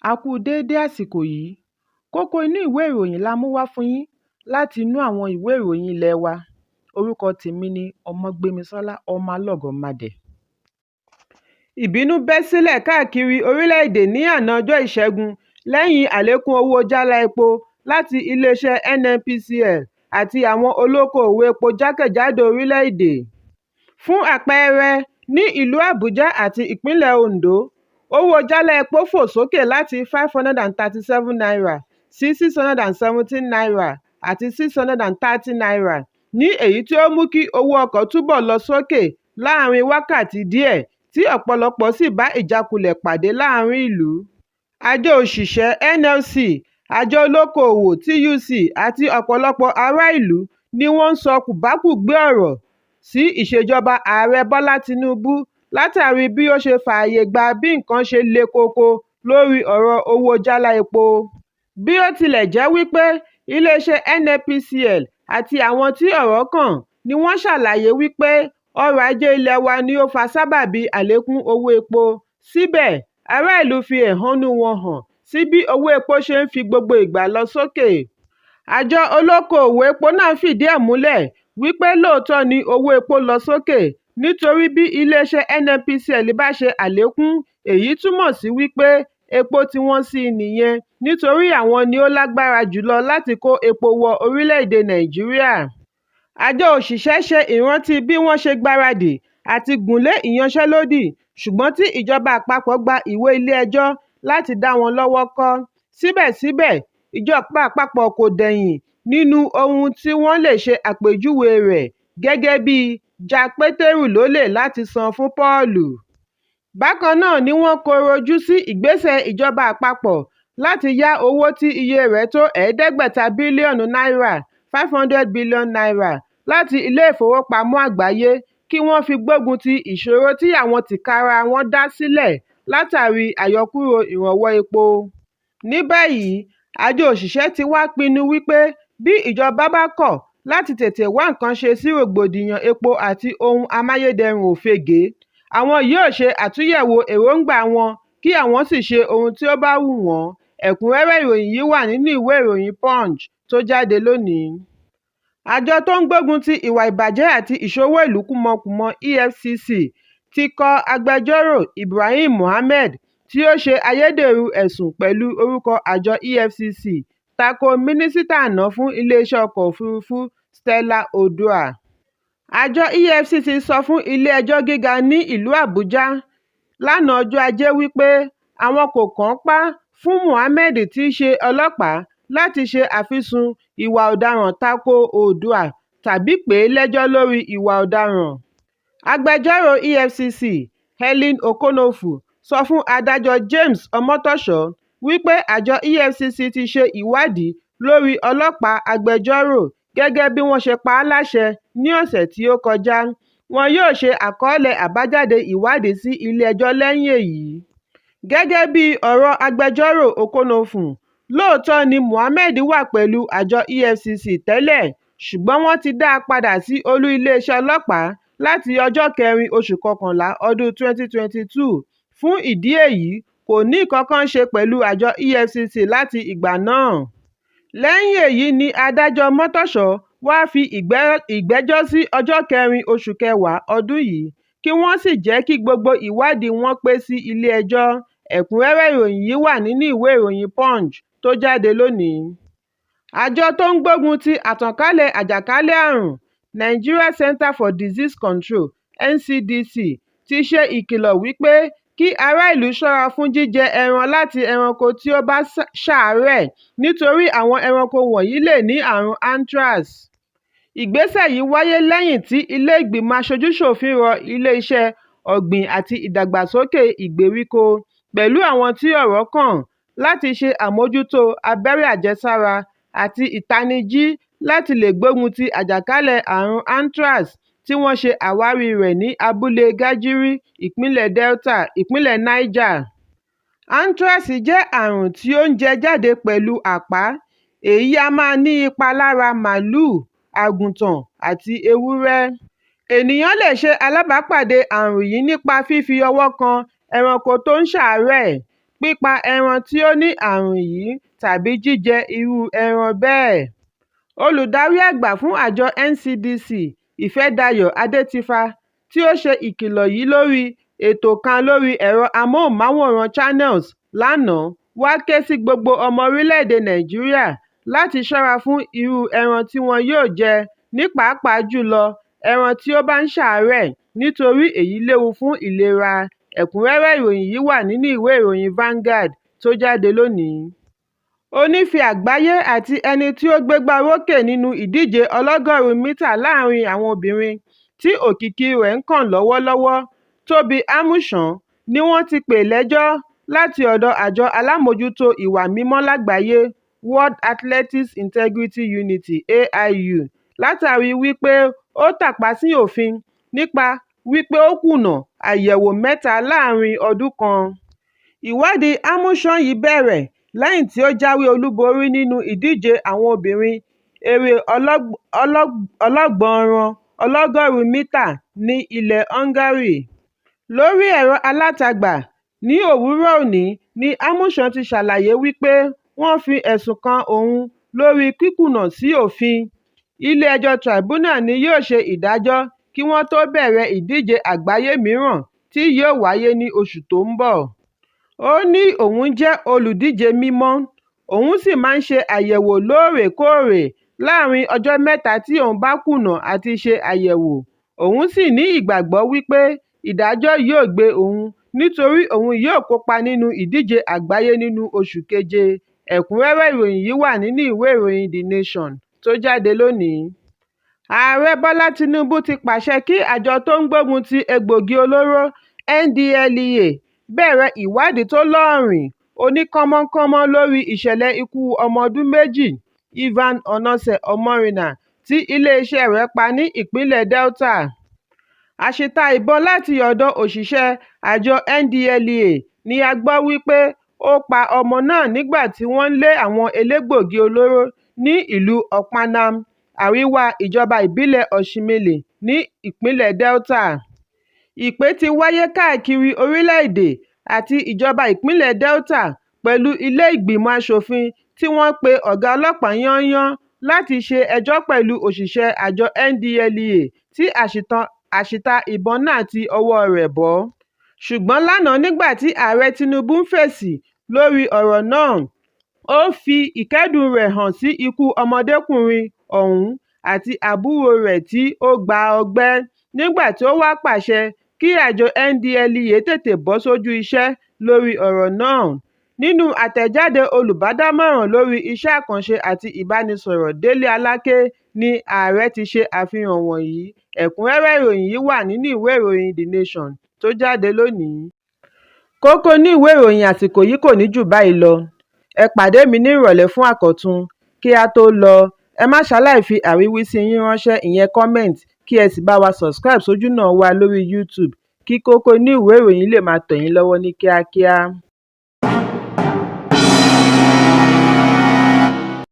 A kú déédé àsìkò yìí. Kókó inú ìwé ìròyìn la mú wá fún yín láti inú àwọn ìwé ìròyìn ilé wa. Orúkọ tèmi ni Ọmọgbémisọ́lá ọmọ Alọ́gọ̀madẹ̀. Ìbínú bẹ́ sílẹ̀ káàkiri orílẹ̀-èdè ní àná ọjọ́ Ìṣẹ́gun lẹ́yìn àlékún owó jálá epo láti iléeṣẹ́ NNPCL àti àwọn olókoòwò epo jákèjádò orílẹ̀-èdè. Fún àpẹẹrẹ, ní ìlú Àbújá àti ìpínlẹ̀ Ondo, owó jálá epo fò sókè láti ₦537 sí ₦617 àti ₦630, ní èyí tí ó mú kí owó ọkọ̀ túbọ̀ lọ sókè láàárín wákàtí díẹ̀ tí ọ̀pọ̀lọpọ̀ sì bá ìjákulẹ̀ pàdé láàárín ìlú. Àjọ òṣìṣẹ́ NLC, àjọ olókoòwò TUC àti ọ̀pọ̀lọpọ̀ ará ìlú ni wọ́n ń sọ kùbákùgbé ọ̀rọ̀ sí ìṣèjọba Ààrẹ Bọ́lá Tinubu látàrí bí ó ṣe fààyè gba bí nǹkan ṣe le koko lórí ọ̀rọ̀ owó jálá epo. Bí ó tilẹ̀ jẹ́ wípé iléeṣẹ́ NNPCL àti àwọn tí ọ̀rọ̀ kàn ni wọ́n ṣàlàyé wípé ọrọ̀ ajé ilẹ̀ wa ni ó fa sábàbí àlékún owó epo, síbẹ̀ ará ìlú fi ẹ̀hónú wọn hàn sí bí owó epo ṣe ń fi gbogbo ìgbà lọ sókè. Àjọ olókoòwò epo náà fìdí ẹ̀ múlẹ̀ wípé lóòótọ́ ni owó epo lọ sókè nítorí bí iléeṣẹ́ NNPCL bá ṣe àlékún, èyí túmọ̀ sí wípé epo tí wọ́n sí nìyẹn nítorí àwọn ni ó lágbára jùlọ láti kó epo wọ orílẹ̀-èdè Nàìjíríà. Àjọ òṣìṣẹ́ ṣe ìrántí bí wọ́n ṣe gbáradì àti gùnlé ìyanṣẹ́lódì, ṣùgbọ́n tí ìjọba àpapọ̀ gba ìwé ilé-ẹjọ́ láti dá wọn lọ́wọ́ kọ́. Síbẹ̀síbẹ̀, ìjọba àpapọ̀ kò dẹ̀yìn nínú ohun tí wọ́n lè ṣe àpèjúwe rẹ̀ gẹ́gẹ́ bí ja Pétérù lólè láti san fún Pọ́ọ̀lù. Bákan náà ni wọ́n kọrọ ojú sí ìgbésẹ̀ ìjọba àpapọ̀ láti yá owó tí iye rẹ̀ tó $500 bílíọ̀nù (500 billion) láti ilé ìfowópamọ́ àgbáyé kí wọ́n fi gbógun ti ìṣòro tí àwọn tìkára wọn dá sílẹ̀ látàrí àyọkúrò ìrànwọ́ epo. Ní báyìí, àjọ òṣìṣẹ́ ti wá pinnu wípé bí ìjọba bá kọ̀ láti tètè wá nǹkan ṣe sí rògbòdìyàn epo àti ohun amáyédẹrùn òfegè, àwọn yóò ṣe àtúnyẹ̀wò èròǹgbà wọn kí àwọn sì ṣe ohun tí ó bá wù wọ́n. Ẹ̀kúnrẹ́rẹ́ ìròyìn yìí wà nínú ìwé ìròyìn Punch tó jáde lónìí. Àjọ tó ń gbógun ti ìwà ìbàjẹ́ àti ìṣòwò ìlú kúmọkùmọ EFCC ti kọ agbẹjọ́rò Ibrahim Mohammed tí ó ṣe ayédèrú ẹ̀sùn pẹ̀lú orúkọ àjọ EFCC tako mínísítà àná fún iléeṣẹ́ ọkọ̀ òfurufú Stella Odua. Àjọ EFCC sọ fún ilé-ẹjọ́ gíga ní ìlú Àbújá lánàá ọjọ́ Ajé wípé àwọn kò kànńpá fún Mohammed tí í ṣe ọlọ́pàá láti ṣe àfisùn ìwà ọ̀daràn tako Odua tàbí pè é lẹ́jọ́ lórí ìwà ọ̀daràn. Agbẹjọ́rò EFCC Helen Okonofu sọ fún adájọ́ James Omotosho wípé àjọ EFCC ti ṣe ìwádìí lórí ọlọ́pàá agbẹjọ́rò gẹ́gẹ́ bí wọ́n ṣe pa á láṣẹ ní ọ̀sẹ̀ tí ó kọjá. Wọn yóò ṣe àkọọ́lẹ̀ àbájáde ìwádìí sí ilé-ẹjọ́ lẹ́yìn èyí. Gẹ́gẹ́ bí ọ̀rọ̀ agbẹjọ́rò Okonofu, lóòótọ́ ni Mohammed wà pẹ̀lú àjọ EFCC tẹ́lẹ̀, ṣùgbọ́n wọ́n ti dá a padà sí olú iléeṣẹ́ ọlọ́pàá láti ọjọ́ 4 oṣù kọkànlá ọdún 2022. Fún ìdí èyí, kò ní nǹkan kan ṣe pẹ̀lú àjọ EFCC láti ìgbà náà. Lẹ́yìn èyí ni adájọ́ Motosho wá fi ìgbẹ́jọ́ sí ọjọ́ 4 oṣù kẹwàá ọdún yìí kí wọ́n sì jẹ́ kí gbogbo ìwádìí wọn pé sí ilé-ẹjọ́. Ẹ̀kúnrẹ́rẹ́ ìròyìn yìí wà nínú ìwé ìròyìn Punch tó jáde lónìí. Àjọ tó ń gbógun ti àtànkálẹ̀ àjàkálẹ̀ àrùn Nigeria Center for Disease Control NCDC ti ṣe ìkìlọ̀ wípé kí ará ìlú ṣọ́ra fún jíjẹ ẹran láti ẹranko tí ó bá ṣàárẹ̀ nítorí àwọn ẹranko wọ̀nyí lè ní àrùn anthrax. Ìgbésẹ̀ yìí wáyé lẹ́yìn tí ilé ìgbìmọ̀ aṣojú-ṣòfin rọ ilé-iṣẹ́ ọ̀gbìn àti ìdàgbàsókè ìgbèríko pẹ̀lú àwọn tí ọ̀rọ̀ kàn láti ṣe àmójútó abẹ́rẹ́ àjẹsára àti ìtanijí láti lè gbógun ti àjàkálẹ̀ àrùn anthrax tí wọ́n ṣe àwárí rẹ̀ ní abúlé Gajiri, ìpínlẹ̀ Delta, ìpínlẹ̀ Niger. Anthrax jẹ́ àrùn tí ó ń jẹ jáde pẹ̀lú àpá. Èyí a máa ní ipa lára màlúù, àgùntàn àti ewúrẹ́. Ènìyàn lè ṣe alábàápàdé àrùn yìí nípa fífi ọwọ́ kan ẹranko tó ń ṣàárẹ̀. pípa ẹran tí ó ní àrùn yìí tàbí jíjẹ irú ẹran bẹ́ẹ̀. Olùdarí àgbà fún àjọ NCDC, Ìfẹ́dayọ̀ Adétífá, tí ó ṣe ìkìlọ̀ yìí lórí ètò kan lórí ẹ̀rọ amóhùnmáwòrán Channels lánàá, wá ké sí gbogbo ọmọ orílẹ̀-èdè Nàìjíríà láti ṣọ́ra fún irú ẹran tí wọn yóò jẹ, ní pàápàá jùlọ ẹran tí ó bá ń ṣàárẹ̀, nítorí èyí léwu fún ìlera. Ẹ̀kúnrẹ́rẹ́ ìròyìn yìí wà nínú ìwé ìròyìn Vanguard tó jáde lónìí. Onífẹ́ àgbáyé àti ẹni tí ó gbégbá orókè nínú ìdíje ọlọ́gọ́rùn-ún mítà láàrin àwọn obìnrin tí òkìkí rẹ̀ ń kàn lọ́wọ́lọ́wọ́, Tóbi Amusan, ni wọ́n ti pè lẹ́jọ́ láti ọ̀dọ̀ àjọ alámòjútó ìwà mímọ́ lágbàáyé World Athletics Integrity Unity (AIU) látàrí wípé ó tàpá sí òfin nípa wípé ó kùnà àyẹ̀wò 3 láàrin ọdún kan. Ìwádìí Amusan yìí bẹ̀rẹ̀ lẹ́yìn tí ó jáwé olúborí nínú ìdíje àwọn obìnrin eré ọlọ́gbọọgọ́rùn ọlọ́gọ́rùn-ún mítà ní ilẹ̀ Hungary. Lórí ẹ̀rọ alátagbà ní òwúrọ̀ òní ni Amusan ti ṣàlàyé wípé wọ́n fi ẹ̀sùn kan òun lórí kíkùnà sí òfin. Ilé-ẹjọ́ Tribunal ni yóò ṣe ìdájọ́ kí wọ́n tó bẹ̀rẹ̀ ìdíje àgbáyé mìíràn tí yóò wáyé ní oṣù tó ń bọ̀. Ó ní òun jẹ́ olùdíje mímọ́, òun sì máa ń ṣe àyẹ̀wò lóòrèkóòrè láàrin ọjọ́ 3 tí òun bá kùnà àti ṣe àyẹ̀wò. Òun sì ní ìgbàgbọ́ wípé ìdájọ́ yóò gbé òun nítorí òun yóò kópa nínú ìdíje àgbáyé nínú oṣù keje. Ẹ̀kúnrẹ́rẹ́ ìròyìn yìí wà nínú ìwé ìròyìn The Nation tó jáde lónìí. Ààrẹ Bọ́lá Tinubu ti pàṣẹ kí àjọ tó ń gbógun ti egbògi olóró NDLEA bẹ̀rẹ̀ ìwádìí tó lọ́ọ̀rìn oníkánmọ́nkánmọ́ lórí ìṣẹ̀lẹ̀ ikú ọmọ ọdún 2 Ivan Onose Omorina tí iléeṣẹ́ rẹ̀ pa ní ìpínlẹ̀ Delta. Àṣìta ìbọn láti ọ̀dọ̀ òṣìṣẹ́ àjọ NDLEA ni a gbọ́ wípé ó pa ọmọ náà nígbà tí wọ́n ń lé àwọn elégbògi olóró ní ìlú Okpanam, àríwá ìjọba ìbílẹ̀ Oshimili ní ìpínlẹ̀ Delta. Ìpè ti wáyé káàkiri orílẹ̀-èdè àti ìjọba ìpínlẹ̀ Delta pẹ̀lú ilé ìgbìmọ̀ aṣòfin tí wọ́n pe ọ̀gá ọlọ́pàá yányán láti ṣe ẹjọ́ pẹ̀lú òṣìṣẹ́ àjọ NDLEA tí àṣìta ìbọn náà ti ọwọ́ rẹ̀ bọ́. Ṣùgbọ́n lánàá nígbà tí Ààrẹ Tinubu ń fèsì lórí ọ̀rọ̀ náà, ó fi ìkẹ́dùn rẹ̀ hàn sí ikú ọmọdékùnrin ọ̀hún àti àbúrò rẹ̀ tí ó gba ọgbẹ́, nígbà tí ó wá pàṣẹ kí àjọ NDLEA tètè bọ́ sójú iṣẹ́ lórí ọ̀rọ̀ náà. Nínú àtẹ̀jáde olùbádámọ̀ràn lórí iṣẹ́ àkànṣe àti ìbánisọ̀rọ̀ Délé Aláké ni ààrẹ ti ṣe àfihàn wọ̀nyí. Ẹ̀kúnrẹ́rẹ́ ìròyìn yìí wà nínú ìwé ìròyìn The Nation tó jáde lónìí. Kókó ní ìwé ìròyìn àsìkò yìí kò ní jù báyìí lọ. Ẹ pàdé mi ní ìrọ̀lẹ́ fún àkọ́tún. Kí a tó lọ, ẹ má ṣaláì fi àríwísí yín ránṣẹ́, ìyẹn comment, kí ẹ sì bá wa subscribe sójú náà wa lórí YouTube kí Kókó Inú Ìwé Ìròyìn lè máa tẹ̀ yín lọ́wọ́ ní kíákíá.